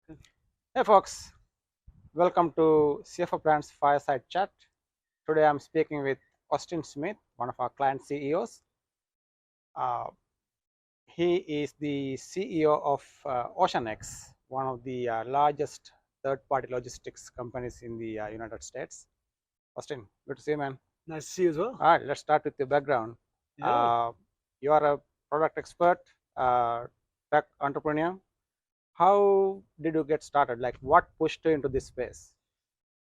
Hey folks, welcome to CFO Brand's Fireside Chat. Today I'm speaking with Austin Smith, one of our client CEOs. Uh, he is the CEO of OceanX, one of the largest third-party logistics companies in the United States. Austin, good to see you, man. Nice to see you as well. All right, let's start with your background. Yeah. You are a product expert, tech entrepreneur. How did you get started? Like, what pushed you into this space?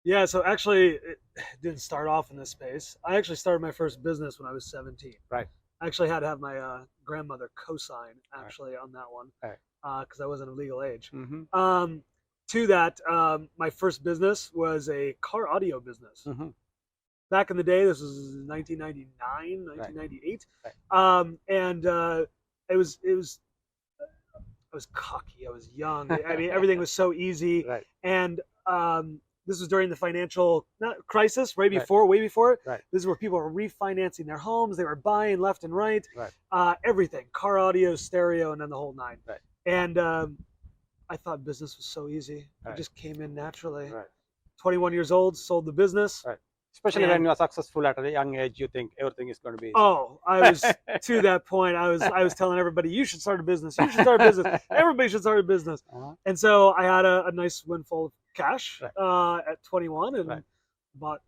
Yeah, so actually, it didn't start off in this space. I actually started my first business when I was 17. Right. I actually had to have my grandmother co-sign actually on that one Right. because I wasn't of legal age. Mm-hmm. To that, my first business was a car audio business. Mm-hmm. Back in the day, this was 1999, 1998, Right. and I was cocky. I was young. I mean, everything was so easy. Right. And this was during the financial crisis, Right. way before it. Right. This is where people were refinancing their homes. They were buying left and right. Right. Everything, car audio, stereo, and then the whole nine. Right. And I thought business was so easy. Right. It just came in naturally. Right. 21 years old, sold the business. Right. Especially when you are successful at a young age, you think everything is going to be easy. Oh, I was to that point. I was telling everybody, you should start a business. You should start a business. Everybody should start a business. And so I had a nice windfall of cash at 21 and bought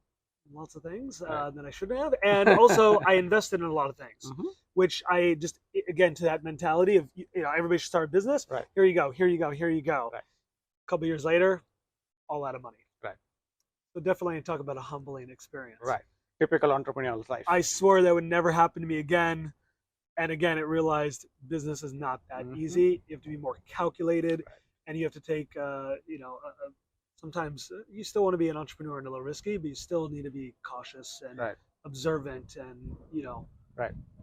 lots of things that I shouldn't have. And also I invested in a lot of things, which I just, again, to that mentality of, everybody should start a business. Right. Here you go, here you go, here you go. Right. A couple years later, all out of money. Right. So definitely talk about a humbling experience. Right. Typical entrepreneurial life. I swore that would never happen to me again. And again, it realized business is not that easy. You have to be more calculated, and you have to take, sometimes you still want to be an entrepreneur and a little risky, but you still need to be cautious and observant and,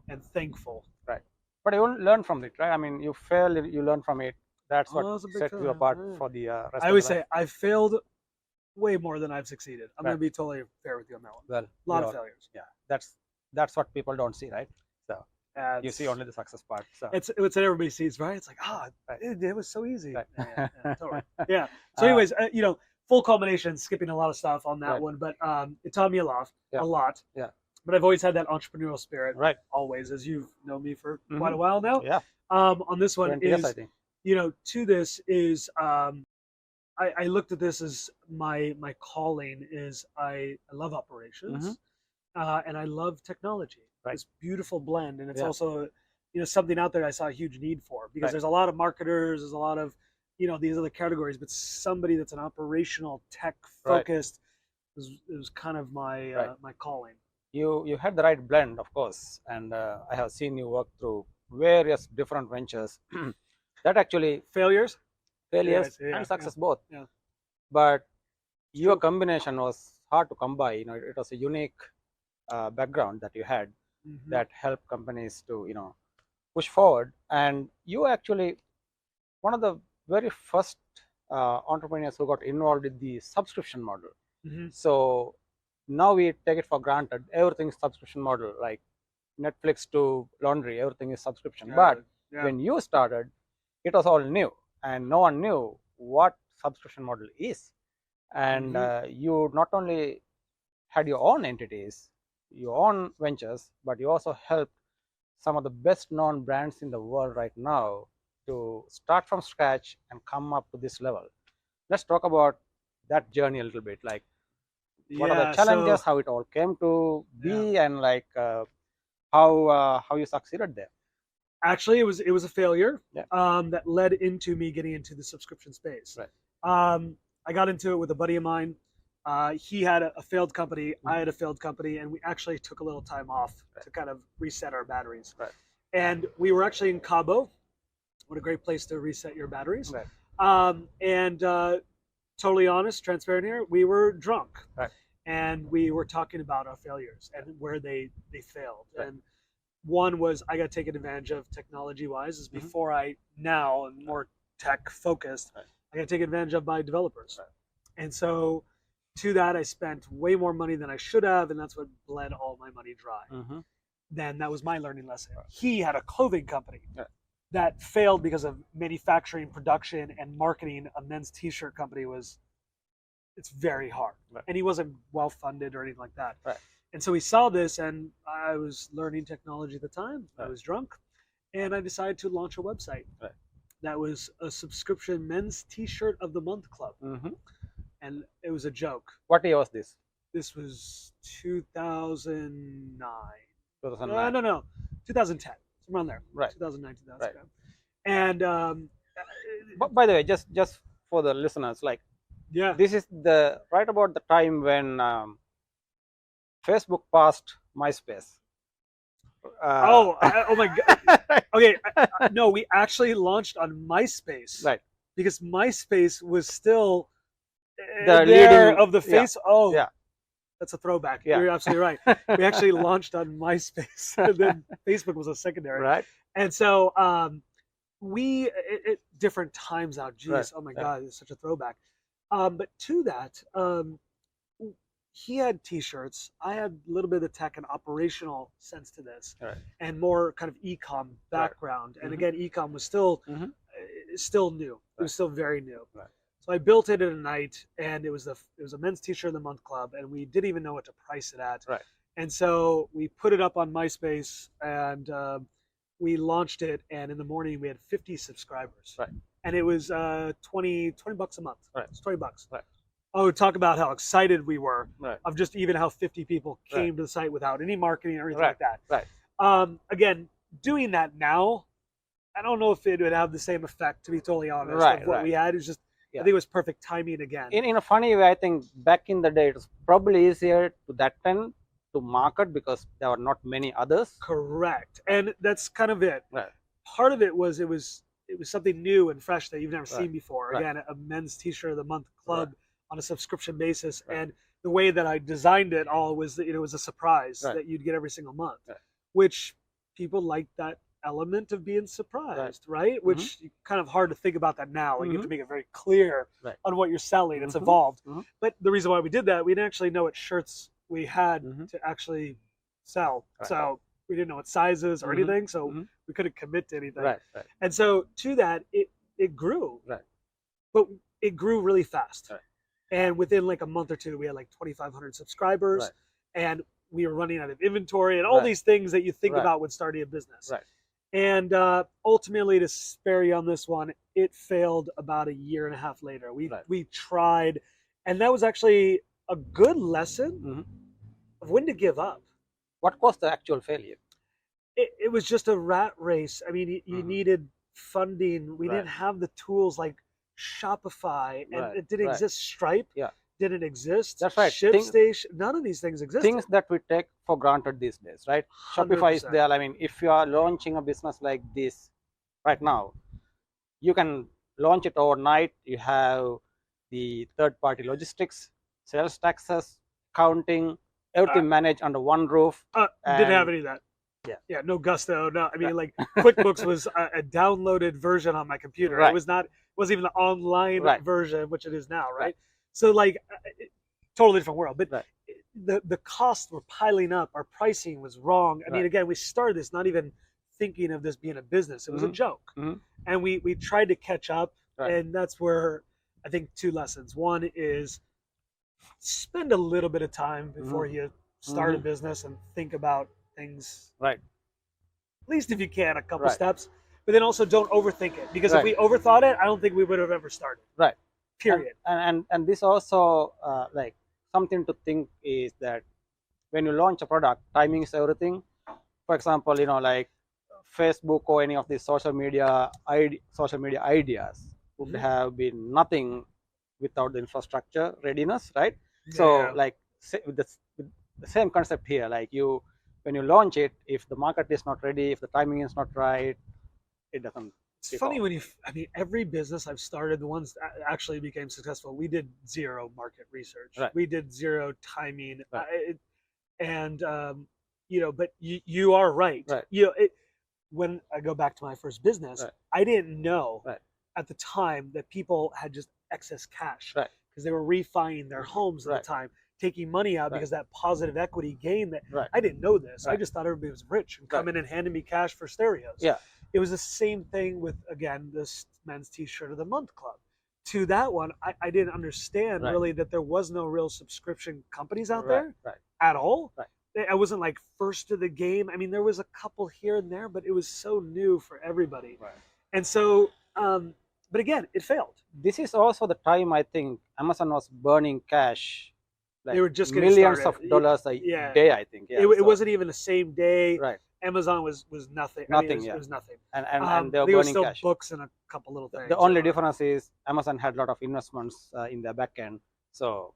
and thankful. Right. But you learn from it, right? I mean, you fail, you learn from it. That's what sets you apart for the rest I always say I failed way more than I've succeeded. I'm going to be totally fair with you on that one. Well, a lot of failures. Yeah, that's what people don't see, right? So you see only the success part. So it's what everybody sees, right? It's like, it was so easy. Right. Totally. Yeah. So, anyways, full culmination, skipping a lot of stuff on that one, but it taught me a lot. Yeah. But I've always had that entrepreneurial spirit, right? Always, as you've known me for quite a while now. Yeah. On this one is, I think. To this is, I looked at this as my calling is I love operations, and I love technology. Right. This beautiful blend, and it's also something out there I saw a huge need for because there's a lot of marketers, there's a lot of these other categories, but somebody that's an operational tech focused was kind of my my calling. You had the right blend, of course, and I have seen you work through various different ventures that actually failures and success both. Yeah. But your combination was hard to come by. It was a unique background that you had that helped companies to push forward. And you actually one of the very first entrepreneurs who got involved in the subscription model. So now we take it for granted. Everything is subscription model, like Netflix to laundry, everything is subscription. But when you started, it was all new, and no one knew what subscription model is. And you not only had your own entities, your own ventures, but you also helped some of the best known brands in the world right now to start from scratch and come up to this level. Let's talk about that journey a little bit. Like, what are the challenges, how it all came to be, and like how you succeeded there? Actually, it was a failure that led into me getting into the subscription space. Right. I got into it with a buddy of mine. He had a failed company. I had a failed company, and we actually took a little time off to kind of reset our batteries. Right. And we were actually in Cabo. What a great place to reset your batteries. Right. And totally honest, transparent here, we were drunk. Right. And we were talking about our failures and where they failed. Right. And one was I got taken advantage of technology-wise. Is before I now am more tech-focused. Right. I got taken advantage of by developers. Right. And so to that, I spent way more money than I should have, and that's what bled all my money dry. Then that was my learning lesson. Right. He had a clothing company. Yeah. that failed because of manufacturing, production, and marketing a men's t-shirt company it's very hard. Right. And he wasn't well funded or anything like that. Right. And so we saw this, and I was learning technology at the time. Right. I was drunk, and I decided to launch a website. Right. That was a subscription men's t-shirt of the month club. And it was a joke. What year was this? This was 2009. 2009. No, 2010. Around there. Right. 2009, 2010. Right. And but by the way, just for the listeners, like, yeah, this is the right about the time when Facebook passed MySpace. oh my god. Okay, no, we actually launched on MySpace. Right. Because MySpace was still The there leading of the face. Oh, yeah. That's a throwback. Yeah. You're absolutely right. We actually launched on MySpace, and then Facebook was a secondary. Right. And so we at different times out. Geez, Right. oh my Yeah. God, it's such a throwback. But to that, he had T-shirts. I had a little bit of the tech and operational sense to this, Right. and more kind of e-com background. And Mhm. again, e-com was still Mhm. still new. It Right. was still very new. Right. So I built it in a night, and it was a men's T-shirt of the month club, and we didn't even know what to price it at. Right. And so we put it up on MySpace, and we launched it. And in the morning, we had 50 subscribers. Right. And it was $20 a month. Right. It's $20. Right. Oh, talk about how excited we were Right. of just even how 50 people came Right. to the site without any marketing or anything Right. like that. Right. Again, doing that now, I don't know if it would have the same effect, to be totally honest. Right, Of what right. we had. It was just, Yeah. I think it was perfect timing again. In a funny way, I think back in the day, it was probably easier to that time to market because there were not many others. Correct. And that's kind of it. Right. Part of it was something new and fresh that you've never Right. seen before. Right. Again, a men's T-shirt of the month club Right. on a subscription basis. Right. And the way that I designed it all was that it was a surprise Right. that you'd get every single month, Right. which people like that element of being surprised, right? Which kind of hard to think about that now. Like, you have to make it very clear Right. on what you're selling. It's Mhm. evolved. Mhm. But the reason why we did that, we didn't actually know what shirts we had Mhm. to actually sell. Right. So we didn't know what sizes or Mhm. anything. So Mhm. we couldn't commit to anything. Right. Right. And so to that, it grew. Right. But it grew really fast. Right. And within like a month or two, we had like 2,500 subscribers. Right. And we were running out of inventory and all Right. these things that you think Right. about when starting a business. Right. And ultimately, to spare you on this one, it failed about a year and a half later. We tried, and that was actually a good lesson Mhm. of when to give up. What caused the actual failure? It was just a rat race. I mean, you Mhm. needed funding. We Right. didn't have the tools like Shopify, and Right, it didn't right. exist. Stripe Yeah. didn't exist. That's right. ShipStation, none of these things existed. Things that we take for granted these days, right? Shopify is 100%. there. I mean, if you are launching a business like this right now, you can launch it overnight. You have the third-party logistics, sales taxes, accounting, everything managed under one roof. Didn't have any of that. Yeah. Yeah, no Gusto. No, I mean, like QuickBooks was a downloaded version on my computer. Right. It wasn't even the online Right. version, which it is now, right? Right. So like, totally different world. But Right. the costs were piling up. Our pricing was wrong. I mean, Right. again, we started this not even thinking of this being a business. It was a Mhm. joke, Mhm. and we tried to catch up. Right. And that's where I think two lessons. One is spend a little bit of time before you start a Mhm. business and think about things. Right. At least if you can, a couple Right. steps. But then also don't overthink it, because if Right. we overthought it, I don't think we would have ever started. Right. Period. And this also like something to think is that when you launch a product, timing is everything. For example, like Facebook or any of these social media ideas would Mhm. have been nothing without the infrastructure readiness, right? So Yeah. like with the same concept here, like when you launch it, if the market is not ready, if the timing is not right, it doesn't. It's take funny off. when I mean, every business I've started, the ones that actually became successful, we did zero market research. Right. We did zero timing. Right. But you are right. Right. When I go back to my first business, Right. I didn't know Right. at the time that people had just excess cash. Right. Because they were refining their homes at Right. the time, taking money out Right. because that positive equity gain that Right. I didn't know this. I Right. just thought everybody was rich and Right. coming and handing me cash for stereos. Yeah. It was the same thing with, again, this men's t-shirt of the month club. To that one, I didn't understand really that there was no real subscription companies out there at all. I wasn't like first to the game. I mean, there was a couple here and there, but it was so new for everybody. And so, but again, it failed. This is also the time I think Amazon was burning cash. Like they were just millions of dollars a day, I think. It wasn't even the same day. Right. Amazon was nothing. Nothing. I mean, it was nothing. And they were there was burning still cash. Books and a couple little things. The only difference is Amazon had a lot of investments in their back end, so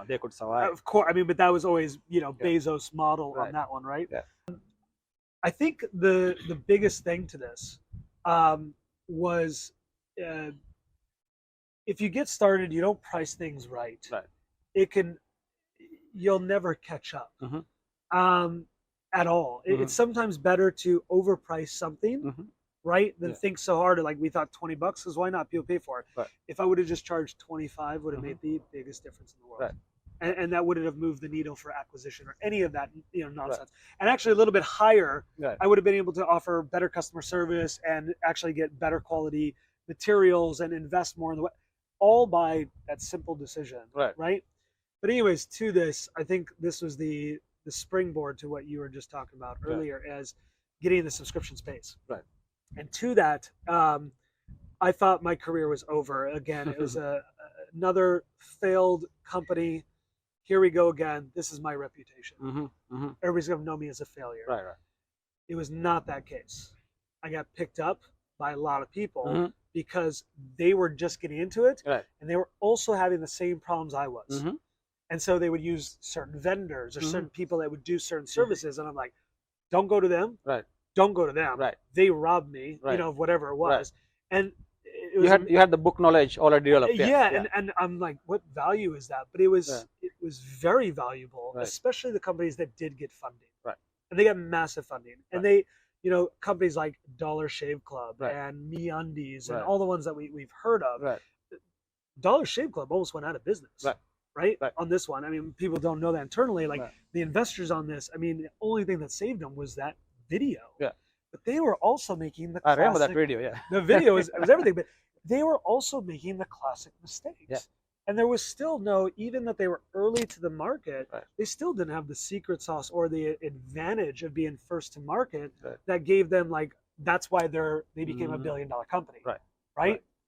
they could survive. Of course, I mean, but that was always Bezos' model on that one, right? Yeah. I think the biggest thing to this was if you get started, you don't price things right. You'll never catch up at all. It's sometimes better to overprice something, right, than think so hard. Like we thought $20 because why not? People pay for it. If I would have just charged 25, would have made the biggest difference in the world. And that wouldn't have moved the needle for acquisition or any of that nonsense. And actually a little bit higher, I would have been able to offer better customer service and actually get better quality materials and invest more in the all by that simple decision, right? But anyways, to this, I think this was the springboard to what you were just talking about earlier as getting in the subscription space. And to that, I thought my career was over. Again, it was another failed company. Here we go again. This is my reputation. Everybody's going to know me as a failure. It was not that case. I got picked up by a lot of people because they were just getting into it, and they were also having the same problems I was. And so they would use certain vendors or certain people that would do certain services, and I'm like, don't go to them. Don't go to them. They robbed me, of whatever it was. And it was, you had the book knowledge already developed. And I'm like, what value is that? But it was very valuable, especially the companies that did get funding. And they got massive funding. And they, companies like Dollar Shave Club and MeUndies and all the ones that we've heard of. Dollar Shave Club almost went out of business. On this one. I mean, people don't know that internally. Like the investors on this, I mean, the only thing that saved them was that video. But they were also making the classic, I remember that video, The video was everything, but they were also making the classic mistakes. And there was still even that they were early to the market, they still didn't have the secret sauce or the advantage of being first to market that gave them that's why they became $1 billion company.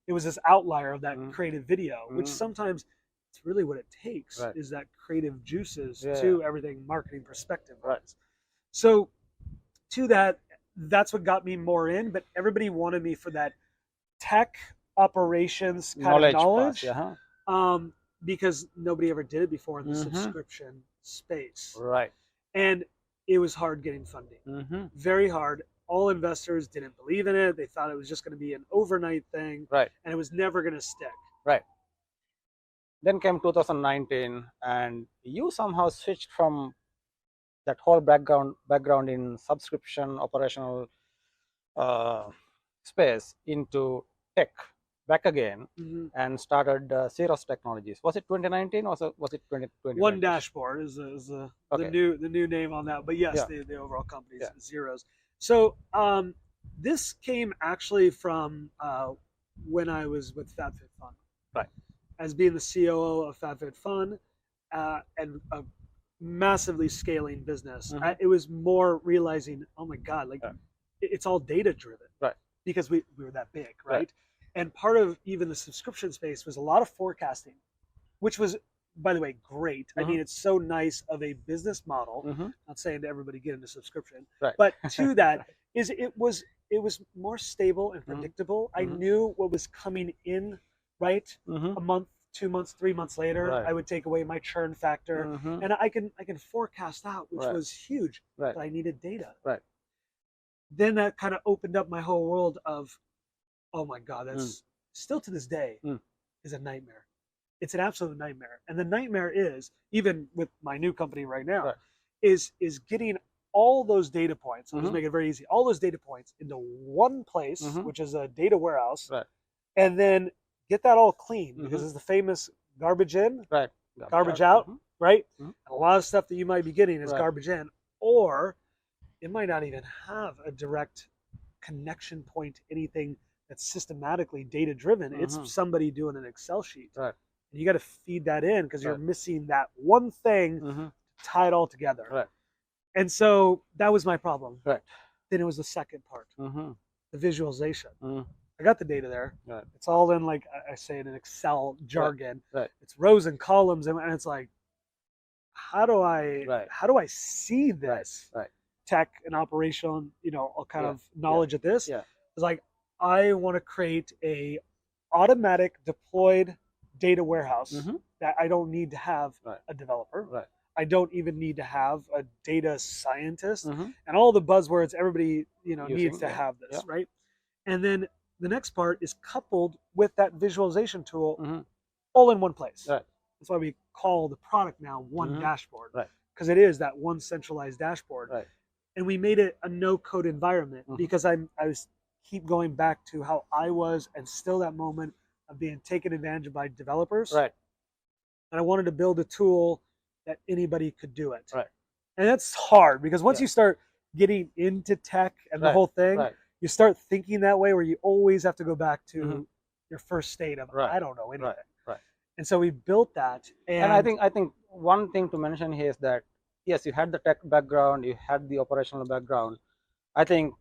It was this outlier of that creative video, which sometimes it's really what it takes is that creative juices to everything marketing perspective. So to that's what got me more in, but everybody wanted me for that tech operations kind of knowledge. Because nobody ever did it before in the subscription space. And it was hard getting funding. Very hard. All investors didn't believe in it. They thought it was just going to be an overnight thing. And it was never going to stick. Then came 2019, and you somehow switched from that whole background in subscription operational space into tech back again and started Cirrus Technologies. Was it 2019 or was it 2020? One Dashboard is the new name on that, but yes, the overall company is Zeros. So this came actually from when I was with FabFitFun. As being the COO of FabFitFun and a massively scaling business, it was more realizing, oh my God, it's all data driven, because we were that big, And part of even the subscription space was a lot of forecasting, which was, by the way, great. I mean, it's so nice of a business model. Not saying to everybody get into subscription, but to that is it was more stable and predictable. I knew what was coming in. A month, 2 months, 3 months later, I would take away my churn factor, and I can forecast out, which was huge. But I needed data. Then that kind of opened up my whole world of, oh my God, that's still to this day is a nightmare. It's an absolute nightmare, and the nightmare is even with my new company right now is getting all those data points. I'll just make it very easy. All those data points into one place, which is a data warehouse, and then get that all clean, because it's the famous garbage in, garbage out, And a lot of stuff that you might be getting is garbage in, or it might not even have a direct connection point to anything that's systematically data driven. It's somebody doing an Excel sheet. Right. And you got to feed that in because you're missing that one thing to tie it all together. Right. And so that was my problem. Right. Then it was the second part, the visualization. Mm. I got the data there. Right. It's all in, like I say, in an Excel jargon. Right. It's rows and columns, and it's like, how do I see this tech and operational, all kind of knowledge of this? Yeah. It's like, I want to create a automatic deployed data warehouse that I don't need to have a developer. Right. I don't even need to have a data scientist and all the buzzwords everybody needs to have this, right? And then the next part is coupled with that visualization tool all in one place. Right. That's why we call the product now One Dashboard, right? Because it is that one centralized dashboard. Right. And we made it a no-code environment because I was keep going back to how I was and still that moment of being taken advantage of by developers. Right. And I wanted to build a tool that anybody could do it. Right. And that's hard because once you start getting into tech and the whole thing, you start thinking that way where you always have to go back to your first state of, I don't know anything. Right. And so we built that. And I think one thing to mention here is that, yes, you had the tech background, you had the operational background. I think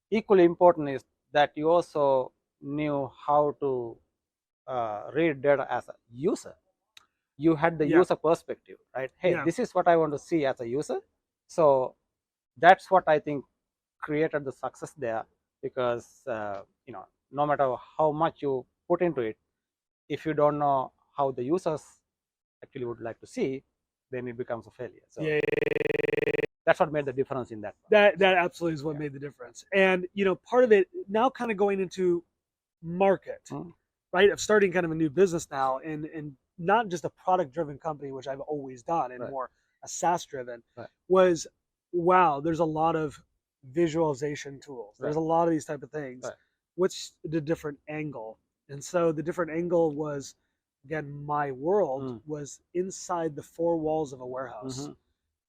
equally important is that you also knew how to read data as a user. You had the user perspective, right? Hey, this is what I want to see as a user. So that's what I think created the success there, because no matter how much you put into it, if you don't know how the users actually would like to see, then it becomes a failure. So that's what made the difference in that. That absolutely is what made the difference. And part of it now, kind of going into market, right? Of starting kind of a new business now, and not just a product-driven company, which I've always done, and more a SaaS-driven, was, wow, there's a lot of visualization tools. There's a lot of these type of things. What's the different angle? And so the different angle was, again, my world was inside the four walls of a warehouse.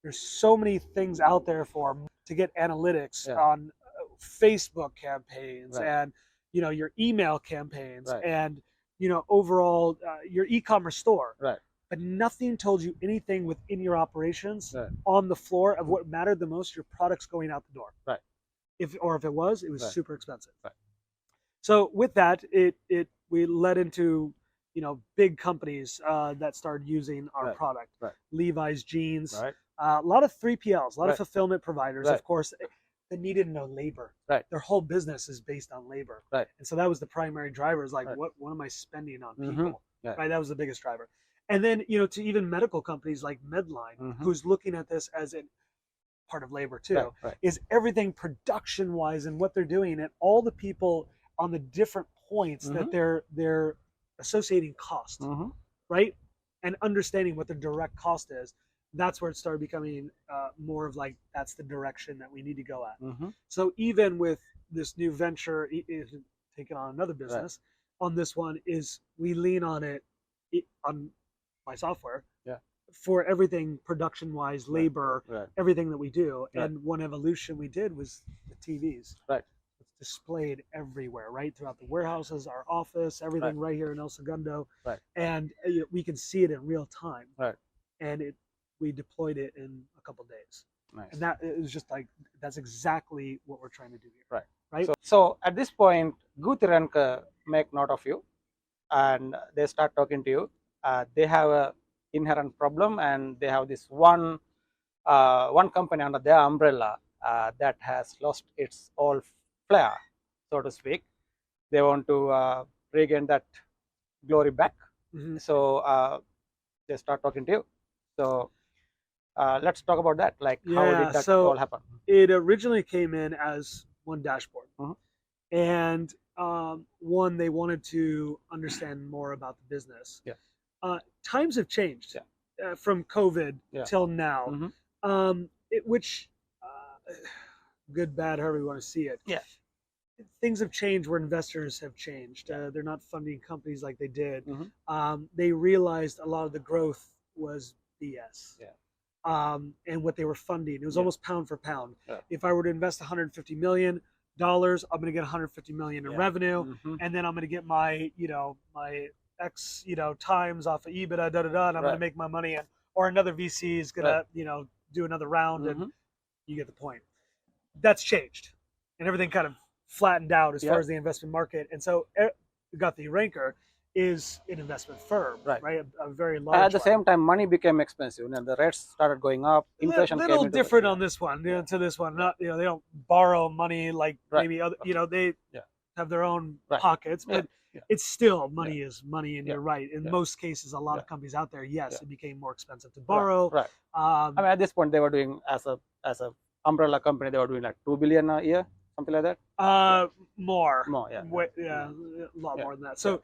There's so many things out there to get analytics on Facebook campaigns and your email campaigns and overall your e-commerce store. Right. But nothing told you anything within your operations on the floor of what mattered the most, your products going out the door. Right. If it was super expensive. Right. So with that, we led into big companies that started using our product. Right. Levi's jeans. Right. A lot of 3PLs, a lot of fulfillment providers, of course, that needed no labor. Right. Their whole business is based on labor. Right. And so that was the primary driver, is like, what am I spending on people? Right. That was the biggest driver. And then, to even medical companies like Medline, who's looking at this as a part of labor too, is everything production wise and what they're doing, and all the people on the different points that they're associating cost, right? And understanding what the direct cost is. That's where it started becoming more of like, that's the direction that we need to go at. So even with this new venture, taking on another business, on this one is we lean on it on my software for everything production wise, labor, everything that we do. And one evolution we did was the TVs. Right. It's displayed everywhere, right? Throughout the warehouses, our office, everything right here in El Segundo. Right. And we can see it in real time. Right. And we deployed it in a couple days. Nice. And that is just like, that's exactly what we're trying to do here. Right. Right. So at this point, Guti Renke make note of you, and they start talking to you. They have a inherent problem, and they have this one company under their umbrella that has lost its old flair, so to speak. They want to regain that glory back. So they start talking to you. So let's talk about that. Like, how did that all happen? It originally came in as one dashboard. And one, they wanted to understand more about the business. Times have changed from COVID till now, which good, bad, however you want to see it. Things have changed where investors have changed. They're not funding companies like they did. They realized a lot of the growth was BS. And what they were funding, it was almost pound for pound. If I were to invest 150 million, I'm going to get 150 million in revenue, Mm-hmm. and then I'm going to get my, my X, times off of EBITDA, and I'm going to make my money, or another VC is going to, do another round, and you get the point. That's changed, and everything kind of flattened out as far as the investment market. And so Guthrie Ranker is an investment firm, right? A very large. At the same time, money became expensive, and the rates started going up. Inflation little came into different on this one, to this one. Not, they don't borrow money like maybe other, they have their own pockets, but it's still money is money, and you're right. In most cases, a lot of companies out there, it became more expensive to borrow. Right. I mean, at this point, they were doing as a umbrella company, they were doing like 2 billion a year, something like that. More, a lot more than that. So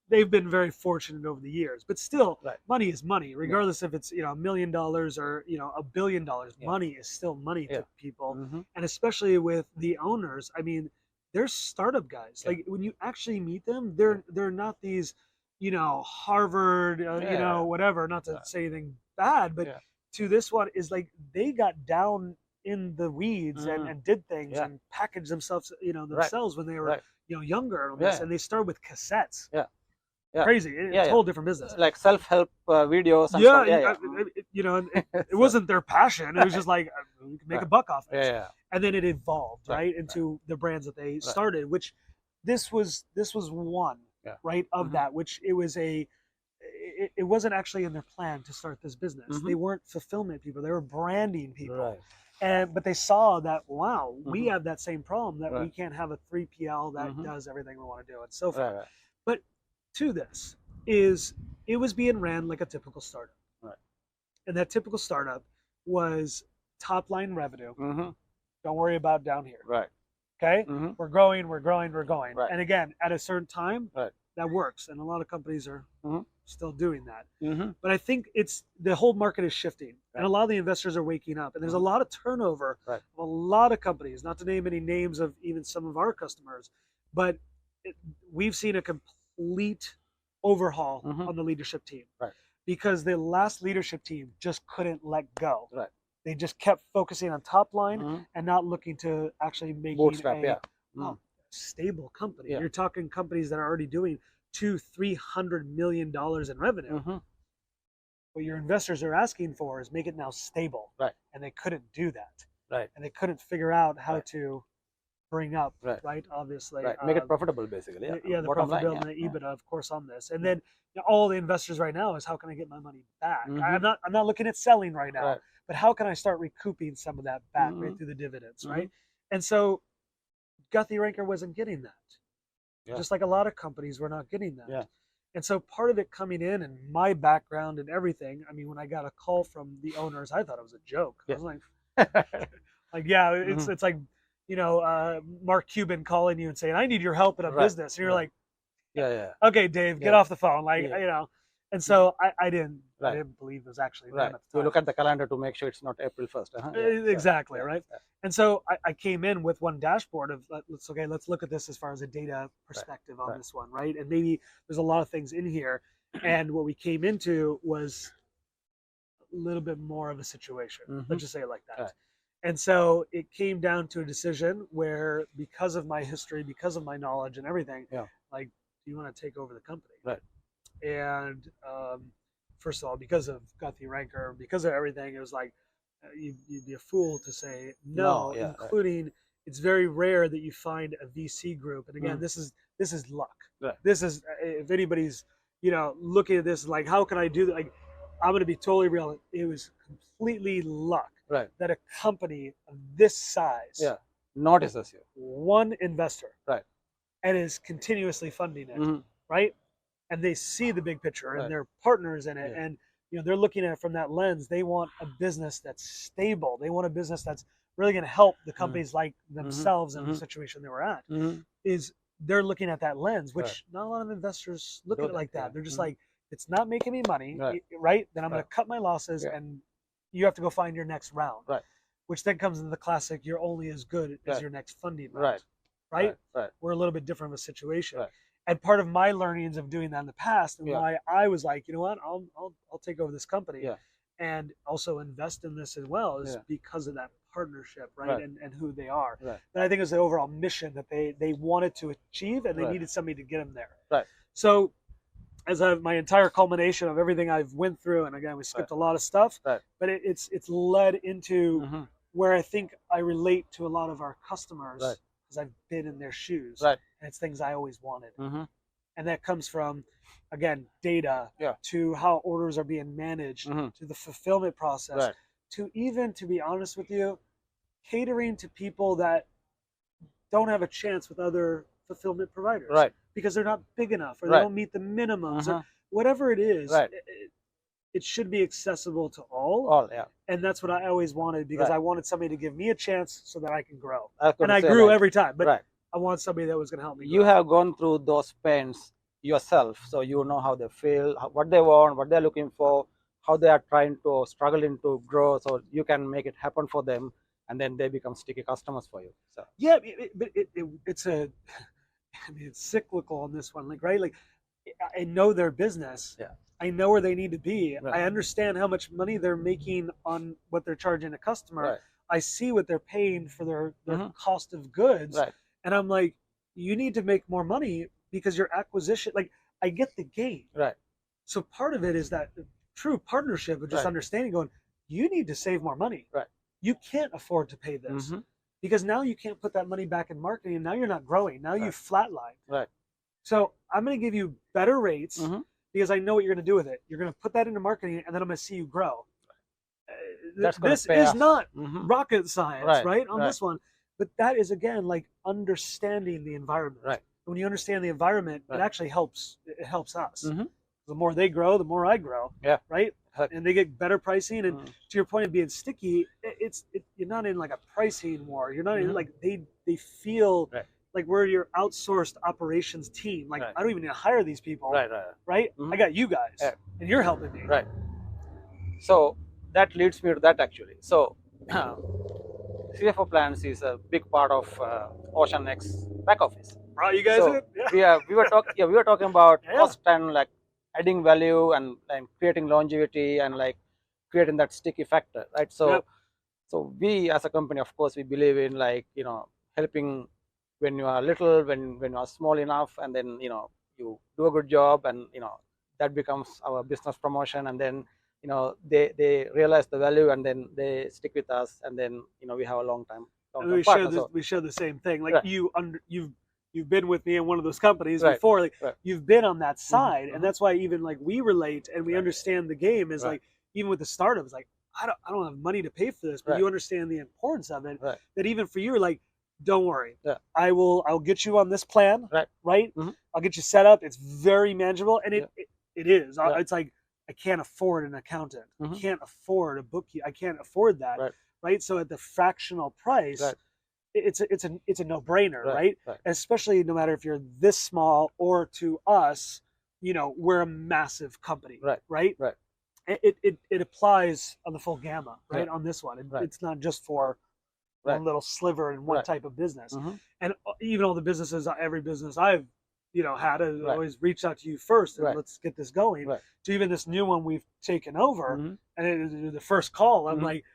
they've been very fortunate over the years, but still, money is money, regardless if it's $1 million or $1 billion. Money is still money to people, and especially with the owners. I mean, they're startup guys. Like when you actually meet them, they're not these, Harvard, whatever. Not to say anything bad, but to this one is like they got down in the weeds and did things and packaged themselves, themselves when they were younger, and they started with cassettes. Crazy. It's a whole different business. Like self-help videos. And it wasn't their passion. It was just like, we can make a buck off it. And then it evolved, into the brands that they started, which this was one, of that, which it wasn't actually in their plan to start this business. They weren't fulfillment people. They were branding people. But they saw that, wow, we have that same problem, that we can't have a 3PL that does everything we want to do, and so forth. But to this it was being ran like a typical startup. And that typical startup was top line revenue. Don't worry about down here. Okay? We're growing. And again, at a certain time, that works. And a lot of companies are still doing that. But I think it's the whole market is shifting, and a lot of the investors are waking up, and there's a lot of turnover of a lot of companies, not to name any names of even some of our customers, but we've seen a complete overhaul on the leadership team, because the last leadership team just couldn't let go. They just kept focusing on top line and not looking to actually make a stable company. You're talking companies that are already doing $200-300 million in revenue. What your investors are asking for is make it now stable, and they couldn't do that. And they couldn't figure out how to bring up, obviously, make it profitable, basically. The profitability and the EBITDA, of course, on this. And then all the investors right now is, how can I get my money back? I'm not looking at selling right now, but how can I start recouping some of that back through the dividends, right? And so Guthrie Ranker wasn't getting that. Just like a lot of companies were not getting that. And so part of it coming in, and my background and everything, I mean, when I got a call from the owners, I thought it was a joke. I was like, it's like, Mark Cuban calling you and saying, I need your help in a business. And you're like, okay, Dave, get off the phone. And so I didn't believe it was actually them at the time. So look at the calendar to make sure it's not April 1st. Exactly, right? And so I came in with one dashboard of, let's look at this as far as a data perspective on this one, right? And maybe there's a lot of things in here. And what we came into was a little bit more of a situation. Let's just say it like that. And so it came down to a decision where, because of my history, because of my knowledge and everything, like, do you want to take over the company? And first of all, because of Guthrie Ranker, because of everything, it was like, you'd be a fool to say no, including it's very rare that you find a VC group. And again, this is luck. This is, if anybody's, looking at this like, how can I do that? Like, I'm going to be totally real. It was completely luck that a company of this size, not associate, one investor, and is continuously funding it, right? And they see the big picture, and they're partners in it, and they're looking at it from that lens. They want a business that's stable. They want a business that's really going to help the companies like themselves in the situation they were at. Is they're looking at that lens, which not a lot of investors look at it like that. They're just like, it's not making me money, right? Then I'm going to cut my losses, and you have to go find your next round, which then comes into the classic, you're only as good as your next funding round, right? We're a little bit different of a situation. And part of my learnings of doing that in the past, and why I was like, you know what, I'll take over this company and also invest in this as well, is because of that partnership, right? Right. And who they are. Right. But I think it was the overall mission that they wanted to achieve, and they Right. needed somebody to get them there. Right. So as my entire culmination of everything I've went through, and again, we skipped a lot of stuff, Right. but it's led into Mm-hmm. where I think I relate to a lot of our customers, Right. because I've been in their shoes, Right. and it's things I always wanted. Mm-hmm. And that comes from, again, data, Yeah. to how orders are being managed, Mm-hmm. to the fulfillment process, Right. to even, to be honest with you, catering to people that don't have a chance with other fulfillment providers, Right. because they're not big enough, or they Right. don't meet the minimums, or Uh-huh. whatever it is. Right. It should be accessible to all. All, yeah. And that's what I always wanted, because Right. I wanted somebody to give me a chance so that I can grow. I was And gonna I say, grew like, every time, but right. I want somebody that was going to help me You grow. have gone through those pains yourself, so you know how they feel, what they want, what they're looking for, how they are struggling to grow, so you can make it happen for them, and then they become sticky customers for you. So Yeah, but it's a, I mean, it's cyclical on this one, like, right? Like, I know their business. Yeah. I know where they need to be. Right. I understand how much money they're making on what they're charging a customer. Right. I see what they're paying for their Mhm. cost of goods. Right. And I'm like, you need to make more money, because your acquisition, like, I get the gain. Right. So part of it is that true partnership of just Right. understanding, going, you need to save more money. Right. You can't afford to pay this, Mhm. because now you can't put that money back in marketing, and now you're not growing. Now Right. you've flatlined. Right. So I'm going to give you better rates, Mhm. because I know what you're going to do with it. You're going to put that into marketing, and then I'm going to see you grow. That's gonna This pay is off. not Mhm. rocket science, Right, right? On right. this one. But that is, again, like understanding the environment. Right. When you understand the environment, Right. it actually helps. It helps us. Mhm. The more they grow, the more I grow. Yeah. Right. Right. And they get better pricing. And Mhm. to your point of being sticky, you're not in like a pricing war. You're not in, Mhm. like, they feel Right. like we're your outsourced operations team. Like, Right. I don't even need to hire these people. Right. Right. Right. Mhm. I got you guys, Yeah. and you're helping me. Right. So that leads me to that actually. So CFO plans is a big part of OceanX back office. Right. You guys. So Yeah. we were talking about Yeah. cost and like adding value and creating longevity and like creating that sticky factor, right? So Yep. so we as a company, of course, we believe in like helping when you are little, when you are small enough, and then you do a good job, and that becomes our business promotion, and then they realize the value, and then they stick with us, and then we have a long time And we partner. share we share the same thing. Like, Right. you've been with me in one of those companies Right. before. Like, Right. you've been on that side, mhm. and that's why even like we relate and we Right. understand the game. Is Right. like, even with the startups, like, I don't have money to pay for this, but Right. you understand the importance of it. Right. That even for you, you're like, don't worry, Yeah. I'll get you on this plan. Right. Right. Mhm. I'll get you set up. It's very manageable, and it is. Yeah. It's like, I can't afford an accountant. I Mhm. can't afford a bookkeeper. I can't afford that. Right. Right. So at the fractional price. Right. It's a no-brainer, right? Right. Especially no matter if you're this small, or to us, we're a massive company, Right. Right. Right. It applies on the full gamma, right? Yeah. On this one, Right. it's not just for Right. one little sliver in one Right. type of business. Mhm. And even all the businesses, every business I've had, I Right. always reached out to you first, and Right. let's get this going. Right. To even this new one we've taken over, Mhm. and the first call, I'm Mhm. like,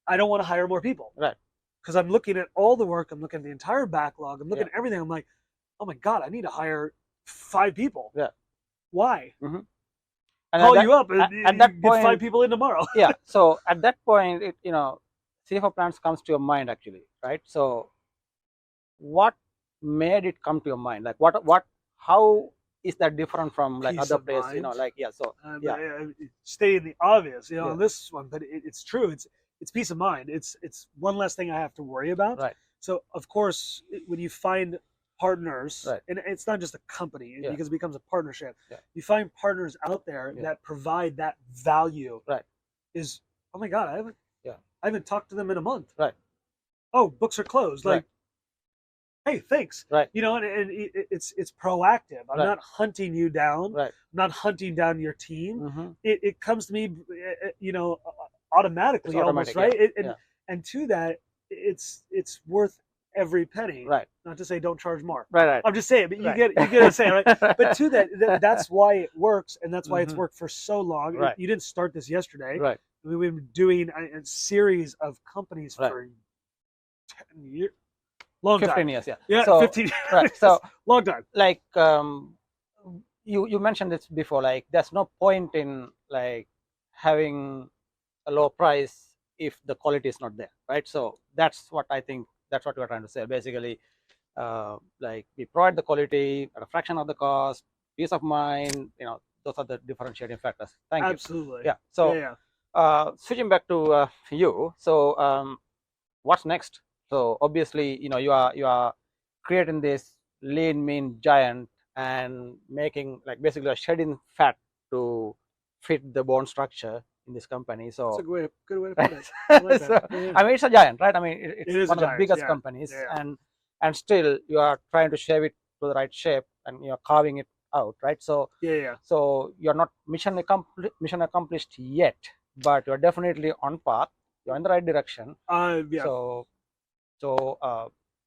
I don't want to hire more people. Right. Because I'm looking at all the work, I'm looking at the entire backlog, I'm looking Yeah. at everything. I'm like, oh my God, I need to hire 5 people. Yeah. Why? And Call at you up, at and that get point, 5 people in tomorrow. yeah. So at that point, CFO plans comes to your mind actually, right? So what made it come to your mind? Like how is that different from like Peace other of places? mind. Like so yeah. Stating the obvious, Yeah. on this one, but it's true. It's peace of mind. It's one less thing I have to worry about. Right. So of course, when you find partners, Right. and it's not just a company, Yeah. because it becomes a partnership. Yeah. You find partners out there Yeah. that provide that value. Right. Is, oh my God, I haven't talked to them in a month. Right. Oh, books are closed. Right. Like, hey, thanks. Right. And it's proactive. I'm Right. not hunting you down. Right. I'm not hunting down your team. Mhm. It comes to me, automatically, It's almost, automatic, right? yeah. And to that, it's worth every penny. Right. Not to say don't charge more. Right. I'm just saying, but you Right. get what I'm saying, right? But to that's why it works, and that's why it's Mhm. worked for so long. Right. You didn't start this yesterday. Right. We've been doing a series of companies Right. for long 15 time. years, yeah. Yeah, So, 15 years. right. So, long time. like, you mentioned this before, like, there's no point in like having a low price if the quality is not there, right? So that's what I think, that's what we're trying to say. Basically, like, we provide the quality at a fraction of the cost, peace of mind, those are the differentiating factors. Thank you. Absolutely. Yeah. So, switching back to you. So, what's next? So obviously, you are creating this lean mean giant and making, like, basically shedding fat to fit the bone structure in this company. That's So a good way to put it. I like that. so, Yeah. I mean, it's a giant, right? I mean, It is one a of the giant, biggest yeah. companies, Yeah. and still you are trying to shave it to the right shape, and you're carving it out, right? So Yeah. so you're not mission accomplished yet, but you're definitely on path. You're in the right direction. Yeah. So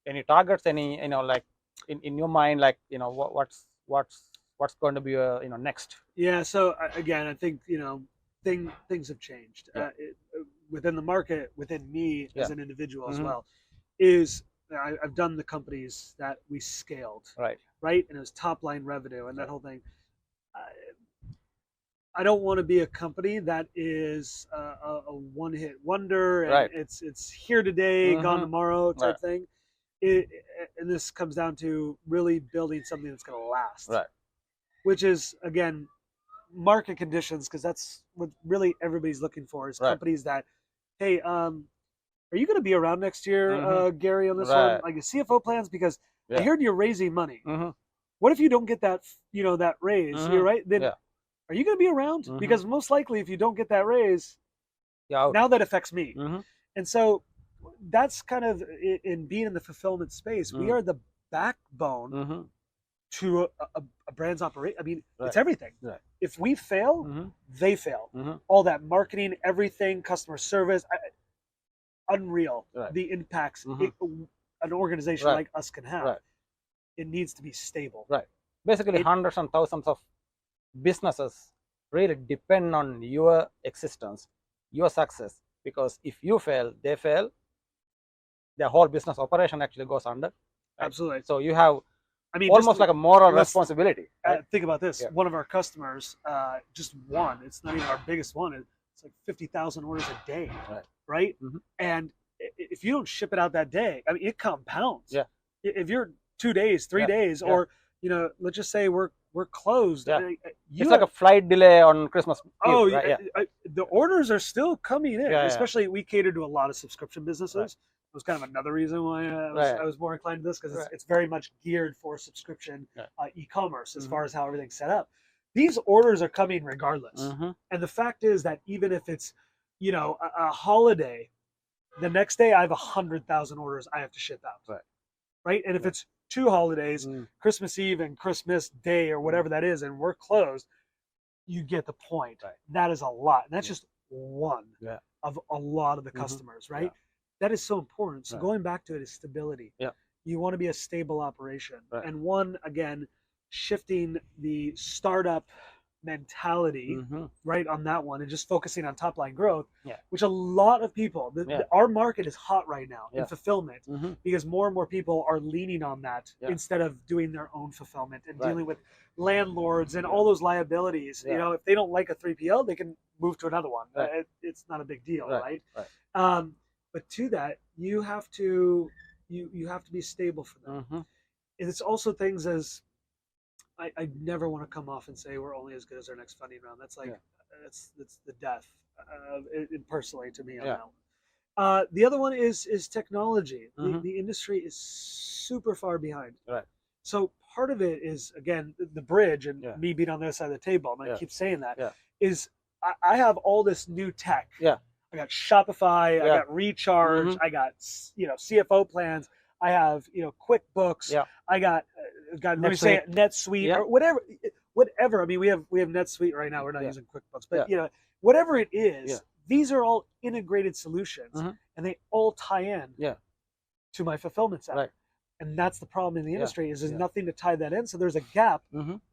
any targets, any, like, in your mind, like, what's going to be next? Yeah. So again, I think things have changed within the market, within me as an individual as well. Is I've done the companies that we scaled, Right. and it was top line revenue and that whole thing. I don't want to be a company that is a one hit wonder and it's here today, gone tomorrow type thing. And this comes down to really building something that's going to last, Right. which is, again, market conditions, because that's what really everybody's looking for is companies that, hey, are you going to be around next year, Gary, on this one? Like, CFO plans, because I heard you're raising money. What if you don't get that, that raise? You're right. Then are you going to be around? Because most likely, if you don't get that raise, now that affects me. And so that's kind of in being in the fulfillment space. We are the backbone to a brand's operation. I mean, it's everything. If we fail, they fail. All that marketing, everything, customer service, unreal. The impacts an organization like us can have. It needs to be stable. Basically, hundreds and thousands of businesses really depend on your existence, your success, because if you fail, they fail, their whole business operation actually goes under. Absolutely. So you have, almost like a moral responsibility. Think about this. One of our customers, just one, it's not even our biggest one, it's like 50,000 orders a day, right? And if you don't ship it out that day, I mean, it compounds. If you're 2 days, 3 days, or let's just say we're closed. It's like a flight delay on Christmas Eve, the orders are still coming in. Especially, we cater to a lot of subscription businesses. It was kind of another reason why I was more inclined to this, because it's very much geared for subscription e-commerce as far as how everything's set up. These orders are coming regardless. And the fact is that even if it's a holiday, the next day I have 100,000 orders I have to ship out. Right? And if it's 2 holidays, Christmas Eve and Christmas Day or whatever that is, and we're closed, you get the point. That is a lot. And that's just one of a lot of the customers, right? That is so important. So going back to it is stability. You want to be a stable operation. And one, again, shifting the startup mentality on that one, and just focusing on top line growth, which a lot of people, our market is hot right now in fulfillment, because more and more people are leaning on that instead of doing their own fulfillment and dealing with landlords and all those liabilities. If they don't like a 3PL, they can move to another one. It's not a big deal, right? But to that, you have to be stable for them. And it's also things as I never want to come off and say we're only as good as our next funding round. That's like that's the death, personally, to me on that one. The other one is technology. The industry is super far behind. So part of it is, again, the bridge, and me being on the other side of the table, and I keep saying that, is I have all this new tech. I got Shopify, I got Recharge, I got CFO plans, I have QuickBooks, I got let me say it, NetSuite or whatever. I mean, we have NetSuite right now. We're not using QuickBooks, but whatever it is, these are all integrated solutions, and they all tie in to my fulfillment center. And that's the problem in the industry is there's nothing to tie that in. So there's a gap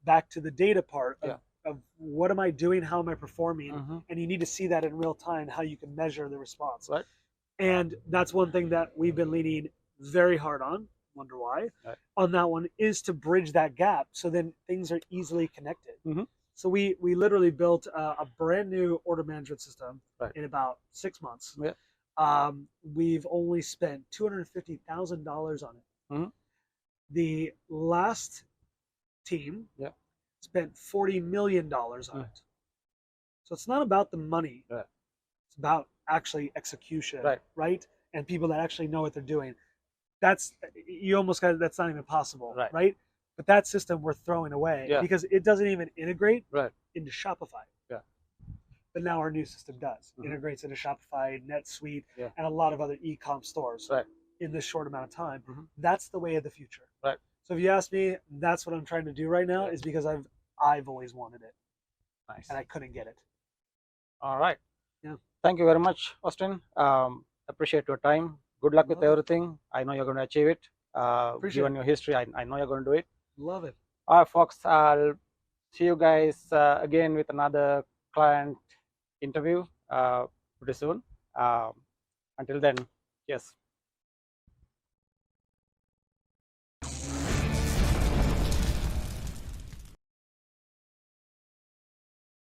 back to the data part of what am I doing, how am I performing, and you need to see that in real time, how you can measure the response. And that's one thing that we've been leaning very hard on. Wonder why? Right. On that one is to bridge that gap, so then things are easily connected. Mm-hmm. So we literally built a brand new order management system Right. in about 6 months. Yeah. We've only spent $250,000 on it. Mm-hmm. The last team spent $40 million on it. So it's not about the money. Right. It's about actually execution, right? And people that actually know what they're doing. That's you almost got that's not even possible, right? But that system we're throwing away because it doesn't even integrate into Shopify. Yeah. But now our new system does. Mm-hmm. Integrates into Shopify, NetSuite, Yeah. and a lot of other e-com stores in this short amount of time. Mm-hmm. That's the way of the future. Right. So if you ask me, that's what I'm trying to do right now is because I've always wanted it. Nice. And I couldn't get it. All right. Yeah. Thank you very much, Austin. Appreciate your time. Good luck with everything. I know you're going to achieve it. Given your history, I know you're going to do it. Love it. All right, folks. I'll see you guys again with another client interview pretty soon. Until then, yes.